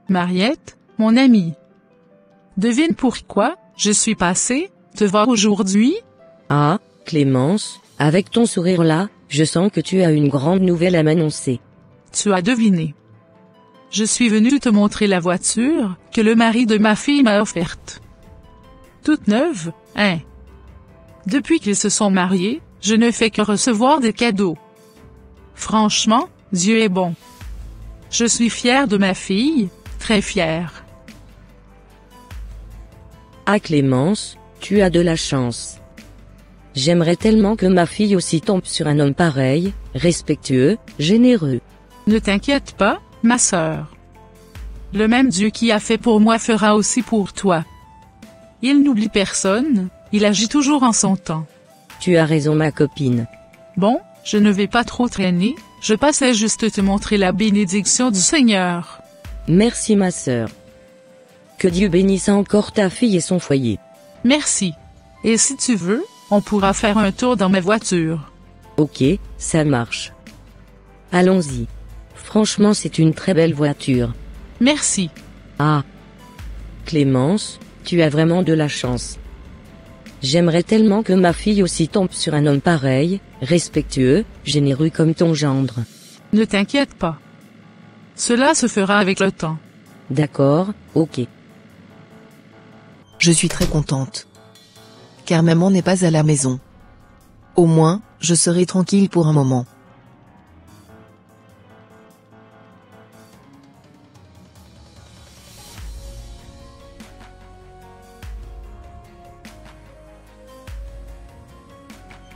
Mariette, mon amie. Devine pourquoi je suis passée te voir aujourd'hui? Ah, Clémence, avec ton sourire là, je sens que tu as une grande nouvelle à m'annoncer. Tu as deviné. Je suis venue te montrer la voiture que le mari de ma fille m'a offerte. Toute neuve, hein? Depuis qu'ils se sont mariés, je ne fais que recevoir des cadeaux. Franchement, Dieu est bon. Je suis fière de ma fille, très fière. Ah Clémence, tu as de la chance. J'aimerais tellement que ma fille aussi tombe sur un homme pareil, respectueux, généreux. Ne t'inquiète pas, ma sœur. Le même Dieu qui a fait pour moi fera aussi pour toi. Il n'oublie personne, il agit toujours en son temps. Tu as raison ma copine. Bon, je ne vais pas trop traîner, je passais juste te montrer la bénédiction du Seigneur. Merci ma sœur. Que Dieu bénisse encore ta fille et son foyer. Merci. Et si tu veux, on pourra faire un tour dans ma voiture. Ok, ça marche. Allons-y. Franchement c'est une très belle voiture. Merci. Ah. Clémence, tu as vraiment de la chance. J'aimerais tellement que ma fille aussi tombe sur un homme pareil, respectueux, généreux comme ton gendre. Ne t'inquiète pas. Cela se fera avec le temps. D'accord, ok. Je suis très contente. Car maman n'est pas à la maison. Au moins, je serai tranquille pour un moment.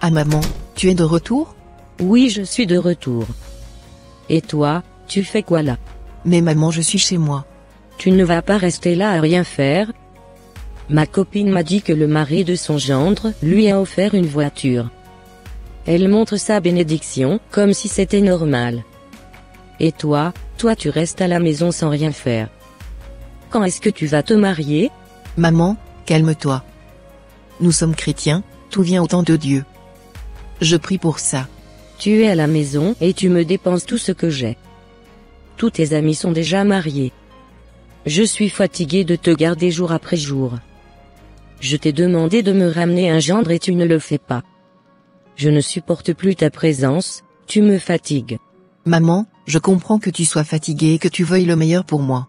Ah maman, tu es de retour? Oui je suis de retour. Et toi, tu fais quoi là? Mais maman je suis chez moi. Tu ne vas pas rester là à rien faire? Ma copine m'a dit que le mari de son gendre lui a offert une voiture. Elle montre sa bénédiction, comme si c'était normal. Et toi tu restes à la maison sans rien faire. Quand est-ce que tu vas te marier? Maman, calme-toi. Nous sommes chrétiens, tout vient au temps de Dieu. Je prie pour ça. Tu es à la maison et tu me dépenses tout ce que j'ai. Tous tes amis sont déjà mariés. Je suis fatigué de te garder jour après jour. Je t'ai demandé de me ramener un gendre et tu ne le fais pas. Je ne supporte plus ta présence, tu me fatigues. Maman, je comprends que tu sois fatiguée et que tu veuilles le meilleur pour moi.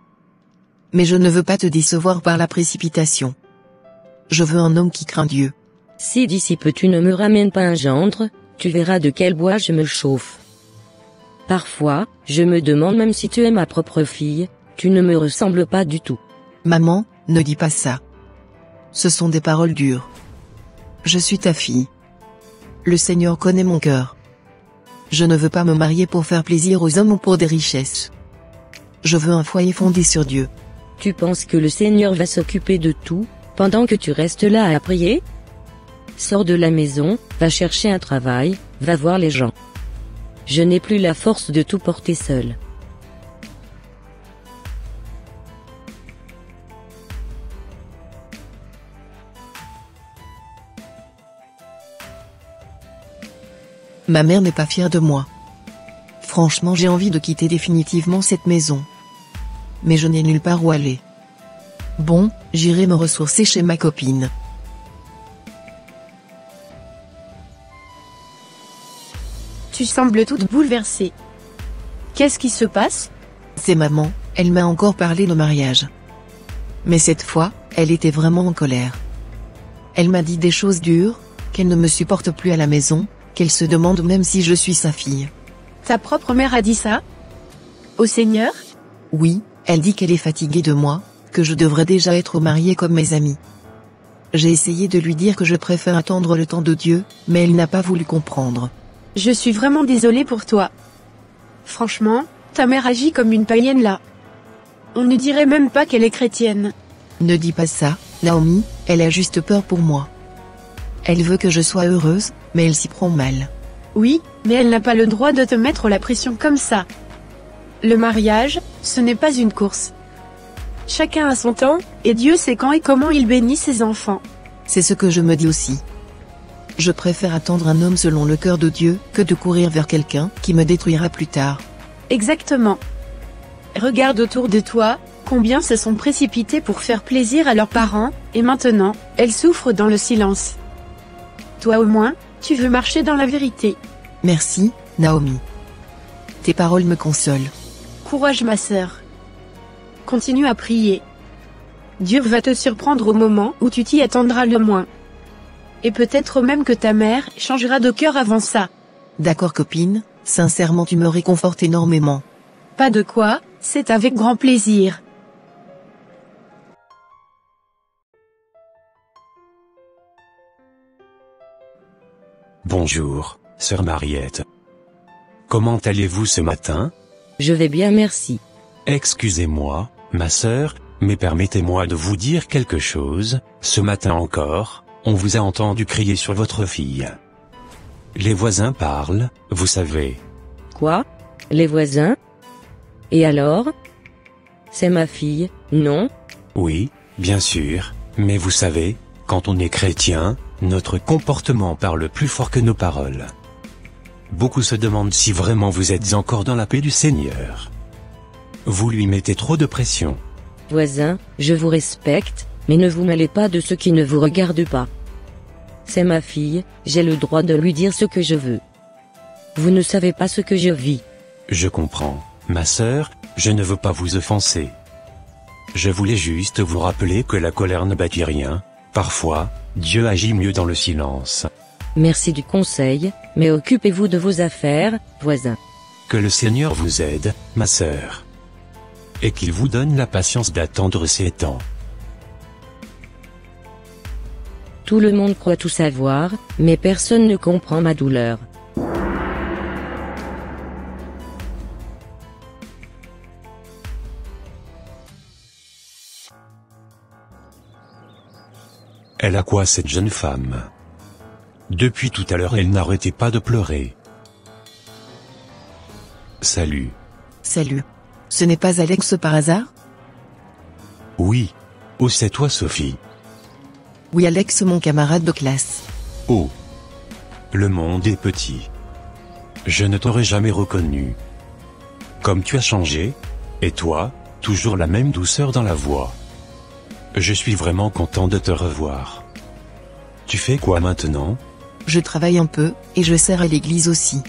Mais je ne veux pas te décevoir par la précipitation. Je veux un homme qui craint Dieu. Si d'ici peu tu ne me ramènes pas un gendre, tu verras de quel bois je me chauffe. Parfois, je me demande même si tu es ma propre fille, tu ne me ressembles pas du tout. Maman, ne dis pas ça. Ce sont des paroles dures. Je suis ta fille. Le Seigneur connaît mon cœur. Je ne veux pas me marier pour faire plaisir aux hommes ou pour des richesses. Je veux un foyer fondé sur Dieu. Tu penses que le Seigneur va s'occuper de tout, pendant que tu restes là à prier? Sors de la maison, va chercher un travail, va voir les gens. Je n'ai plus la force de tout porter seul. Ma mère n'est pas fière de moi. Franchement j'ai envie de quitter définitivement cette maison. Mais je n'ai nulle part où aller. Bon, j'irai me ressourcer chez ma copine. Tu sembles toute bouleversée. Qu'est-ce qui se passe? C'est maman, elle m'a encore parlé de mariage. Mais cette fois, elle était vraiment en colère. Elle m'a dit des choses dures, qu'elle ne me supporte plus à la maison, qu'elle se demande même si je suis sa fille. Ta propre mère a dit ça? Au Seigneur? Oui, elle dit qu'elle est fatiguée de moi, que je devrais déjà être mariée comme mes amis. J'ai essayé de lui dire que je préfère attendre le temps de Dieu, mais elle n'a pas voulu comprendre. Je suis vraiment désolée pour toi. Franchement, ta mère agit comme une païenne là. On ne dirait même pas qu'elle est chrétienne. Ne dis pas ça, Naomi, elle a juste peur pour moi. Elle veut que je sois heureuse, mais elle s'y prend mal. Oui, mais elle n'a pas le droit de te mettre la pression comme ça. Le mariage, ce n'est pas une course. Chacun a son temps, et Dieu sait quand et comment il bénit ses enfants. C'est ce que je me dis aussi. Je préfère attendre un homme selon le cœur de Dieu, que de courir vers quelqu'un qui me détruira plus tard. Exactement. Regarde autour de toi, combien se sont précipités pour faire plaisir à leurs parents, et maintenant, elles souffrent dans le silence. Toi au moins, tu veux marcher dans la vérité. Merci, Naomi. Tes paroles me consolent. Courage ma sœur. Continue à prier. Dieu va te surprendre au moment où tu t'y attendras le moins. Et peut-être même que ta mère changera de cœur avant ça. D'accord copine, sincèrement tu me réconfortes énormément. Pas de quoi, c'est avec grand plaisir. Bonjour, sœur Mariette. Comment allez-vous ce matin? Je vais bien merci. Excusez-moi, ma sœur, mais permettez-moi de vous dire quelque chose. Ce matin encore, on vous a entendu crier sur votre fille. Les voisins parlent, vous savez. Quoi? Les voisins? Et alors? C'est ma fille, non? Oui, bien sûr, mais vous savez, quand on est chrétien, notre comportement parle plus fort que nos paroles. Beaucoup se demandent si vraiment vous êtes encore dans la paix du Seigneur. Vous lui mettez trop de pression. Voisin, je vous respecte, mais ne vous mêlez pas de ce qui ne vous regarde pas. C'est ma fille, j'ai le droit de lui dire ce que je veux. Vous ne savez pas ce que je vis. Je comprends, ma sœur, je ne veux pas vous offenser. Je voulais juste vous rappeler que la colère ne bâtit rien. Parfois, Dieu agit mieux dans le silence. Merci du conseil, mais occupez-vous de vos affaires, voisin. Que le Seigneur vous aide, ma sœur. Et qu'il vous donne la patience d'attendre ces temps. Tout le monde croit tout savoir, mais personne ne comprend ma douleur. Elle a quoi cette jeune femme? Depuis tout à l'heure elle n'arrêtait pas de pleurer. Salut. Salut. Ce n'est pas Alex par hasard? Oui. Oh c'est toi Sophie. Oui Alex mon camarade de classe. Oh. Le monde est petit. Je ne t'aurais jamais reconnu. Comme tu as changé. Et toi, toujours la même douceur dans la voix. Je suis vraiment content de te revoir. Tu fais quoi maintenant? Je travaille un peu, et je sers à l'église aussi.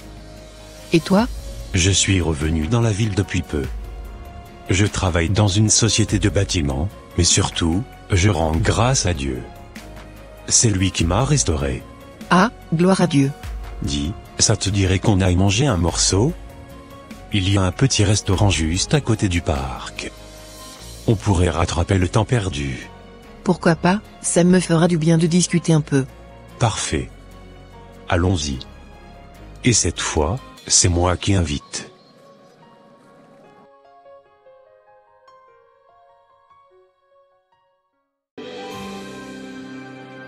Et toi? Je suis revenu dans la ville depuis peu. Je travaille dans une société de bâtiments, mais surtout, je rends grâce à Dieu. C'est lui qui m'a restauré. Ah, gloire à Dieu. Dis, ça te dirait qu'on aille manger un morceau? Il y a un petit restaurant juste à côté du parc. On pourrait rattraper le temps perdu. Pourquoi pas, ça me fera du bien de discuter un peu. Parfait. Allons-y. Et cette fois, c'est moi qui invite.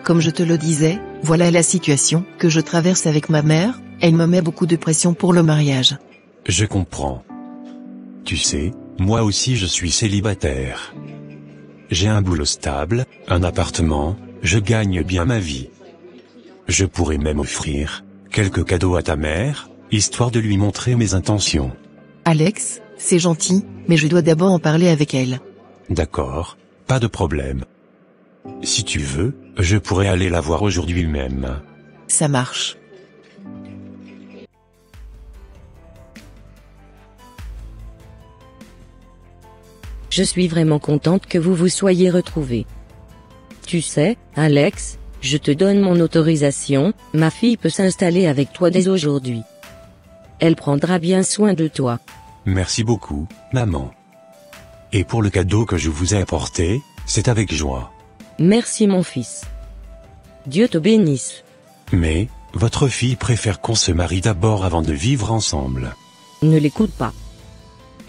Comme je te le disais, voilà la situation que je traverse avec ma mère, elle me met beaucoup de pression pour le mariage. Je comprends. Tu sais, moi aussi je suis célibataire. J'ai un boulot stable, un appartement, je gagne bien ma vie. Je pourrais même offrir quelques cadeaux à ta mère, histoire de lui montrer mes intentions. Alex, c'est gentil, mais je dois d'abord en parler avec elle. D'accord, pas de problème. Si tu veux, je pourrais aller la voir aujourd'hui même. Ça marche. Je suis vraiment contente que vous vous soyez retrouvés. Tu sais, Alex, je te donne mon autorisation, ma fille peut s'installer avec toi dès aujourd'hui. Elle prendra bien soin de toi. Merci beaucoup, maman. Et pour le cadeau que je vous ai apporté, c'est avec joie. Merci mon fils. Dieu te bénisse. Mais, votre fille préfère qu'on se marie d'abord avant de vivre ensemble. Ne l'écoute pas.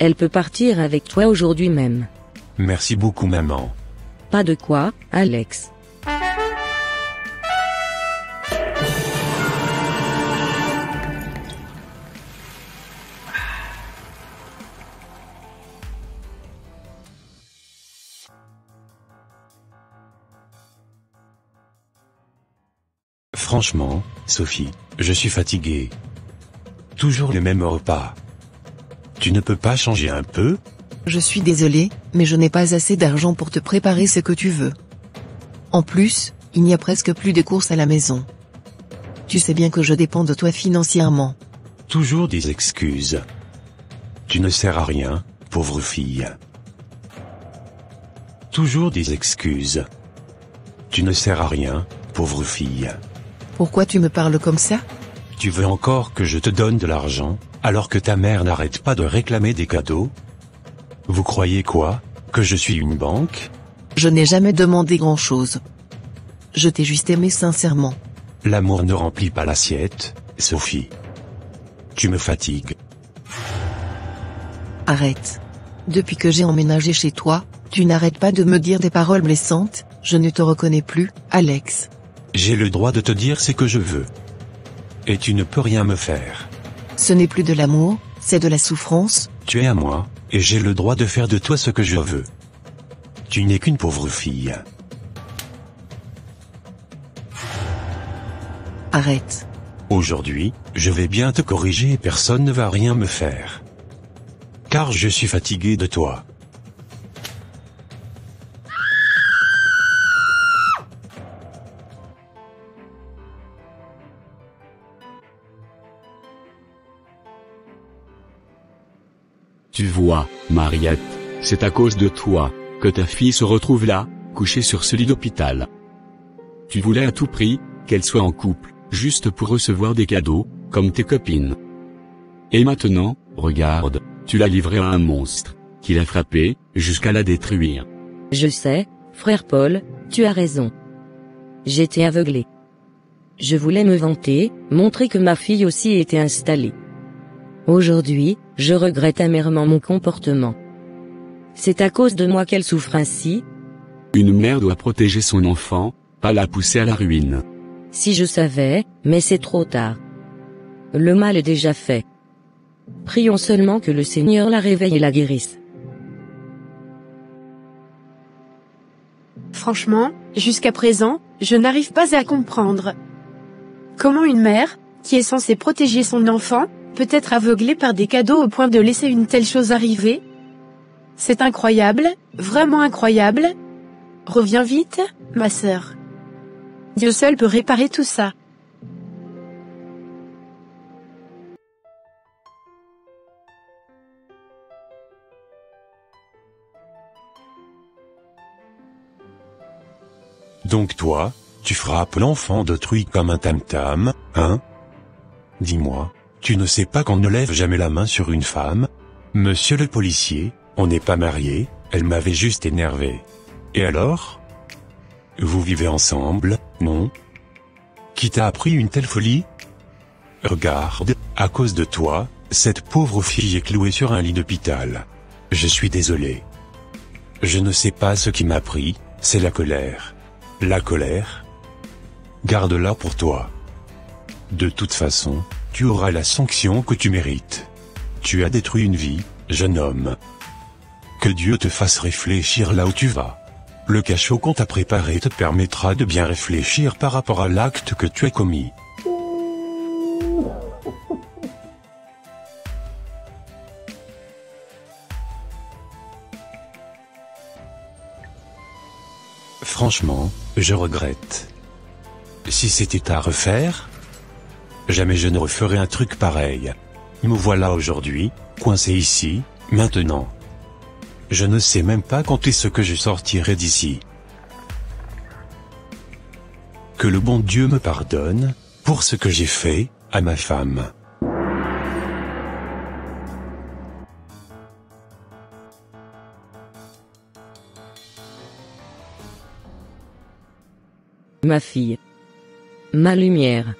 Elle peut partir avec toi aujourd'hui même. Merci beaucoup maman. Pas de quoi, Alex. Franchement, Sophie, je suis fatigué. Toujours les mêmes repas. Tu ne peux pas changer un peu? Je suis désolé, mais je n'ai pas assez d'argent pour te préparer ce que tu veux. En plus, il n'y a presque plus de courses à la maison. Tu sais bien que je dépends de toi financièrement. Toujours des excuses. Tu ne sers à rien, pauvre fille. Toujours des excuses. Tu ne sers à rien, pauvre fille. Pourquoi tu me parles comme ça? Tu veux encore que je te donne de l'argent, alors que ta mère n'arrête pas de réclamer des cadeaux? Vous croyez quoi? Que je suis une banque? Je n'ai jamais demandé grand-chose. Je t'ai juste aimé sincèrement. L'amour ne remplit pas l'assiette, Sophie. Tu me fatigues. Arrête. Depuis que j'ai emménagé chez toi, tu n'arrêtes pas de me dire des paroles blessantes, je ne te reconnais plus, Alex. J'ai le droit de te dire ce que je veux. Et tu ne peux rien me faire. Ce n'est plus de l'amour, c'est de la souffrance. Tu es à moi, et j'ai le droit de faire de toi ce que je veux. Tu n'es qu'une pauvre fille. Arrête. Aujourd'hui, je vais bien te corriger et personne ne va rien me faire. Car je suis fatigué de toi. Tu vois, Mariette, c'est à cause de toi, que ta fille se retrouve là, couchée sur ce lit d'hôpital. Tu voulais à tout prix, qu'elle soit en couple, juste pour recevoir des cadeaux, comme tes copines. Et maintenant, regarde, tu l'as livrée à un monstre, qui l'a frappée, jusqu'à la détruire. Je sais, frère Paul, tu as raison. J'étais aveuglé. Je voulais me vanter, montrer que ma fille aussi était installée. Aujourd'hui, je regrette amèrement mon comportement. C'est à cause de moi qu'elle souffre ainsi. Une mère doit protéger son enfant, pas la pousser à la ruine. Si je savais, mais c'est trop tard. Le mal est déjà fait. Prions seulement que le Seigneur la réveille et la guérisse. Franchement, jusqu'à présent, je n'arrive pas à comprendre. Comment une mère, qui est censée protéger son enfant, peut être aveuglée par des cadeaux au point de laisser une telle chose arriver? C'est incroyable, vraiment incroyable. Reviens vite, ma sœur. Dieu seul peut réparer tout ça. Donc toi, tu frappes l'enfant d'autrui comme un tam-tam, hein? Dis-moi, tu ne sais pas qu'on ne lève jamais la main sur une femme? Monsieur le policier, on n'est pas mariés, elle m'avait juste énervé. Et alors? Vous vivez ensemble, non? Qui t'a appris une telle folie? Regarde, à cause de toi, cette pauvre fille est clouée sur un lit d'hôpital. Je suis désolé. Je ne sais pas ce qui m'a pris, c'est la colère. La colère? Garde-la pour toi. De toute façon, tu auras la sanction que tu mérites. Tu as détruit une vie, jeune homme. Que Dieu te fasse réfléchir là où tu vas. Le cachot qu'on t'a préparé te permettra de bien réfléchir par rapport à l'acte que tu as commis. Franchement, je regrette. Si c'était à refaire, jamais je ne referais un truc pareil. Me voilà aujourd'hui, coincé ici, maintenant. Je ne sais même pas quand est-ce que je sortirai d'ici. Que le bon Dieu me pardonne, pour ce que j'ai fait, à ma femme. Ma fille. Ma lumière.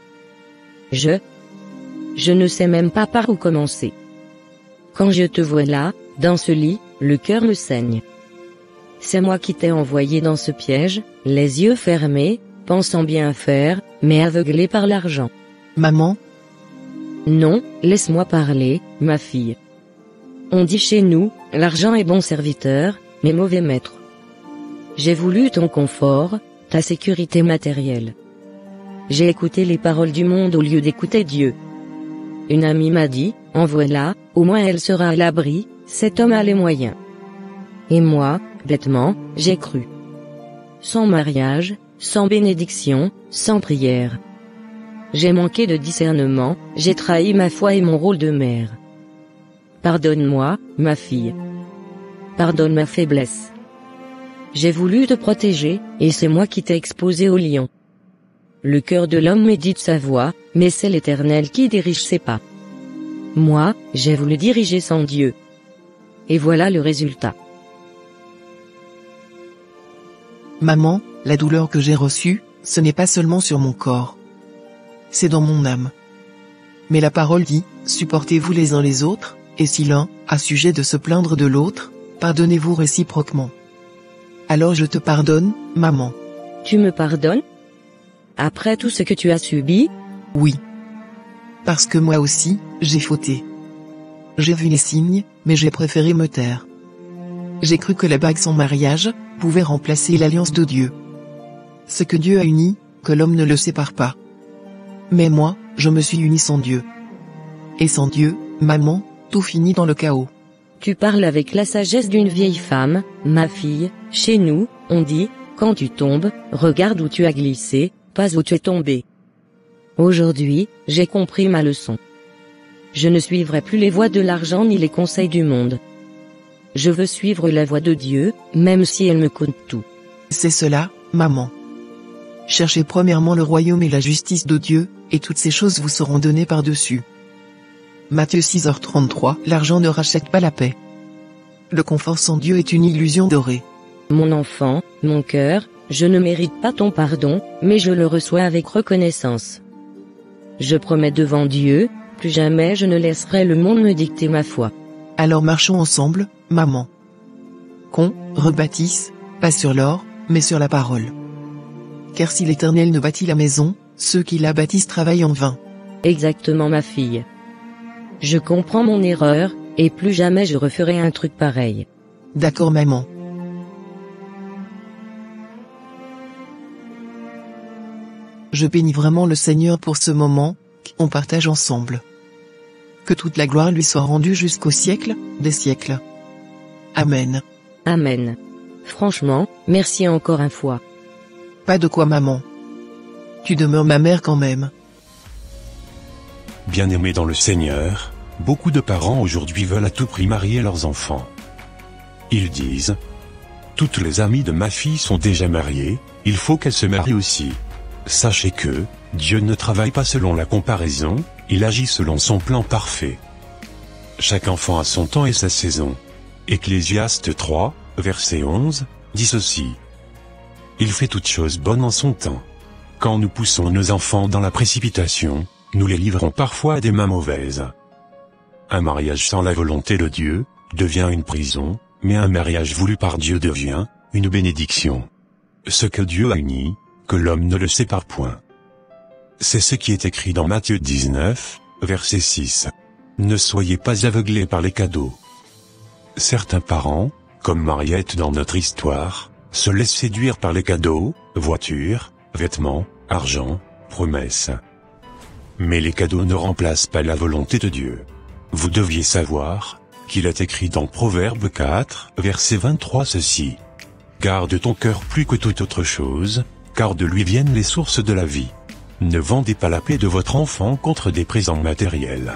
Je ne sais même pas par où commencer. Quand je te vois là, dans ce lit, le cœur me saigne. C'est moi qui t'ai envoyé dans ce piège, les yeux fermés, pensant bien faire, mais aveuglé par l'argent. Maman? Non, laisse-moi parler, ma fille. On dit chez nous, l'argent est bon serviteur, mais mauvais maître. J'ai voulu ton confort, ta sécurité matérielle. J'ai écouté les paroles du monde au lieu d'écouter Dieu. Une amie m'a dit, en voilà, au moins elle sera à l'abri, cet homme a les moyens. Et moi, bêtement, j'ai cru. Sans mariage, sans bénédiction, sans prière. J'ai manqué de discernement, j'ai trahi ma foi et mon rôle de mère. Pardonne-moi, ma fille. Pardonne ma faiblesse. J'ai voulu te protéger, et c'est moi qui t'ai exposé au lion. Le cœur de l'homme médite sa voie, mais c'est l'Éternel qui dirige ses pas. Moi, j'ai voulu diriger sans Dieu. Et voilà le résultat. Maman, la douleur que j'ai reçue, ce n'est pas seulement sur mon corps. C'est dans mon âme. Mais la parole dit, supportez-vous les uns les autres, et si l'un a sujet de se plaindre de l'autre, pardonnez-vous réciproquement. Alors je te pardonne, maman. Tu me pardonnes? Après tout ce que tu as subi? Oui. Parce que moi aussi, j'ai fauté. J'ai vu les signes, mais j'ai préféré me taire. J'ai cru que la bague sans mariage pouvait remplacer l'alliance de Dieu. Ce que Dieu a uni, que l'homme ne le sépare pas. Mais moi, je me suis uni sans Dieu. Et sans Dieu, maman, tout finit dans le chaos. Tu parles avec la sagesse d'une vieille femme, ma fille. Chez nous, on dit, quand tu tombes, regarde où tu as glissé, pas où tu es tombé. Aujourd'hui, j'ai compris ma leçon. Je ne suivrai plus les voies de l'argent ni les conseils du monde. Je veux suivre la voie de Dieu, même si elle me coûte tout. C'est cela, maman. Cherchez premièrement le royaume et la justice de Dieu, et toutes ces choses vous seront données par-dessus. Matthieu 6h33. L'argent ne rachète pas la paix. Le confort sans Dieu est une illusion dorée. Mon enfant, mon cœur, je ne mérite pas ton pardon, mais je le reçois avec reconnaissance. Je promets devant Dieu, plus jamais je ne laisserai le monde me dicter ma foi. Alors marchons ensemble, maman. Qu'on rebâtisse, pas sur l'or, mais sur la parole. Car si l'Éternel ne bâtit la maison, ceux qui la bâtissent travaillent en vain. Exactement ma fille. Je comprends mon erreur, et plus jamais je referai un truc pareil. D'accord maman. Je bénis vraiment le Seigneur pour ce moment qu'on partage ensemble. Que toute la gloire lui soit rendue jusqu'au siècle des siècles. Amen. Amen. Franchement, merci encore une fois. Pas de quoi maman. Tu demeures ma mère quand même. Bien-aimés dans le Seigneur, beaucoup de parents aujourd'hui veulent à tout prix marier leurs enfants. Ils disent « Toutes les amies de ma fille sont déjà mariées, il faut qu'elle se marie aussi. » Sachez que, Dieu ne travaille pas selon la comparaison, il agit selon son plan parfait. Chaque enfant a son temps et sa saison. Ecclésiaste 3, verset 11, dit ceci. Il fait toutes choses bonnes en son temps. Quand nous poussons nos enfants dans la précipitation, nous les livrons parfois à des mains mauvaises. Un mariage sans la volonté de Dieu devient une prison, mais un mariage voulu par Dieu devient une bénédiction. Ce que Dieu a uni, que l'homme ne le sépare point. C'est ce qui est écrit dans Matthieu 19, verset 6. Ne soyez pas aveuglés par les cadeaux. Certains parents, comme Mariette dans notre histoire, se laissent séduire par les cadeaux, voitures, vêtements, argent, promesses. Mais les cadeaux ne remplacent pas la volonté de Dieu. Vous deviez savoir qu'il est écrit dans Proverbe 4, verset 23 ceci. Garde ton cœur plus que toute autre chose, car de lui viennent les sources de la vie. Ne vendez pas la paix de votre enfant contre des présents matériels.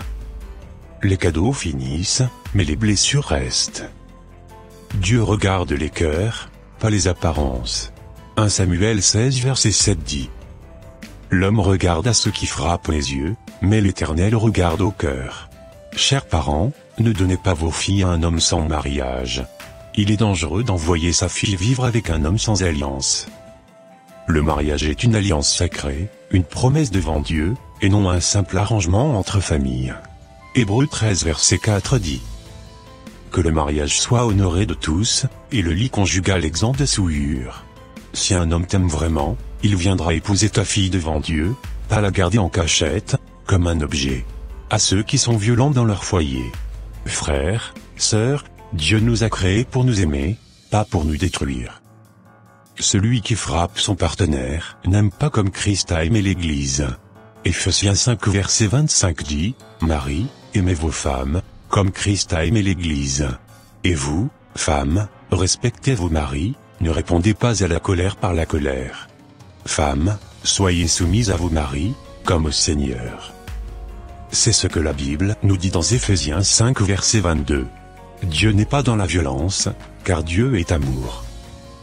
Les cadeaux finissent, mais les blessures restent. Dieu regarde les cœurs, pas les apparences. 1 Samuel 16 verset 7 dit. L'homme regarde à ce qui frappe les yeux, mais l'Éternel regarde au cœur. Chers parents, ne donnez pas vos filles à un homme sans mariage. Il est dangereux d'envoyer sa fille vivre avec un homme sans alliance. Le mariage est une alliance sacrée, une promesse devant Dieu, et non un simple arrangement entre familles. Hébreux 13 verset 4 dit. Que le mariage soit honoré de tous, et le lit conjugal exempt de souillure. Si un homme t'aime vraiment, il viendra épouser ta fille devant Dieu, pas la garder en cachette, comme un objet. À ceux qui sont violents dans leur foyer. Frères, sœurs, Dieu nous a créés pour nous aimer, pas pour nous détruire. Celui qui frappe son partenaire n'aime pas comme Christ a aimé l'Église. Ephésiens 5 verset 25 dit, Marie, aimez vos femmes, comme Christ a aimé l'Église. Et vous, femmes, respectez vos maris, ne répondez pas à la colère par la colère. Femmes, soyez soumises à vos maris, comme au Seigneur. C'est ce que la Bible nous dit dans Éphésiens 5 verset 22. Dieu n'est pas dans la violence, car Dieu est amour.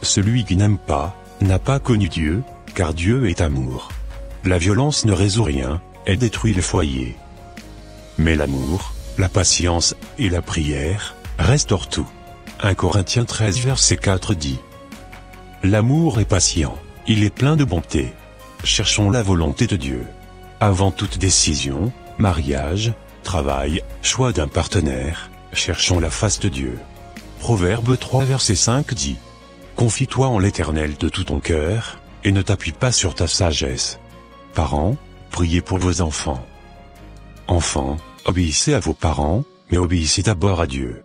Celui qui n'aime pas, n'a pas connu Dieu, car Dieu est amour. La violence ne résout rien, elle détruit le foyer. Mais l'amour, la patience, et la prière, restaurent tout. 1 Corinthiens 13 verset 4 dit. L'amour est patient, il est plein de bonté. Cherchons la volonté de Dieu. Avant toute décision, mariage, travail, choix d'un partenaire, cherchons la face de Dieu. Proverbe 3 verset 5 dit. Confie-toi en l'Éternel de tout ton cœur, et ne t'appuie pas sur ta sagesse. Parents, priez pour vos enfants. Enfants, obéissez à vos parents, mais obéissez d'abord à Dieu.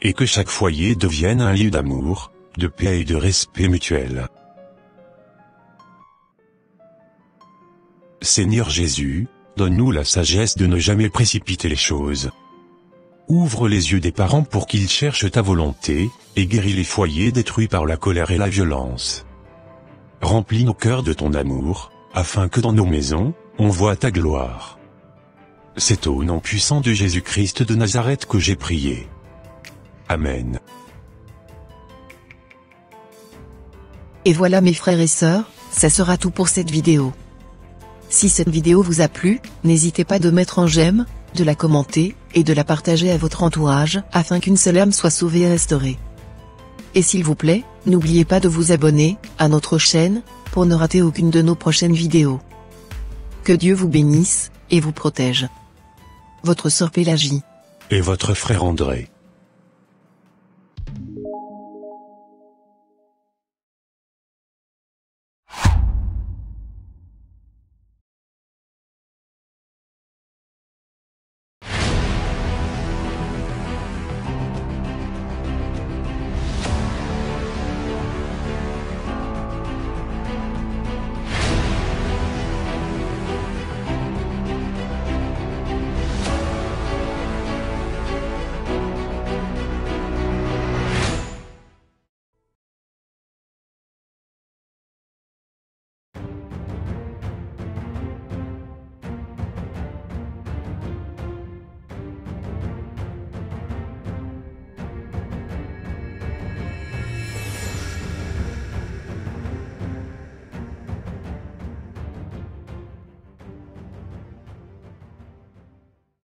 Et que chaque foyer devienne un lieu d'amour, de paix et de respect mutuel. Seigneur Jésus, donne-nous la sagesse de ne jamais précipiter les choses. Ouvre les yeux des parents pour qu'ils cherchent ta volonté, et guéris les foyers détruits par la colère et la violence. Remplis nos cœurs de ton amour, afin que dans nos maisons, on voie ta gloire. C'est au nom puissant de Jésus-Christ de Nazareth que j'ai prié. Amen. Et voilà mes frères et sœurs, ça sera tout pour cette vidéo. Si cette vidéo vous a plu, n'hésitez pas de mettre un j'aime, de la commenter, et de la partager à votre entourage, afin qu'une seule âme soit sauvée et restaurée. Et s'il vous plaît, n'oubliez pas de vous abonner, à notre chaîne, pour ne rater aucune de nos prochaines vidéos. Que Dieu vous bénisse, et vous protège. Votre sœur Pélagie. Et votre frère André.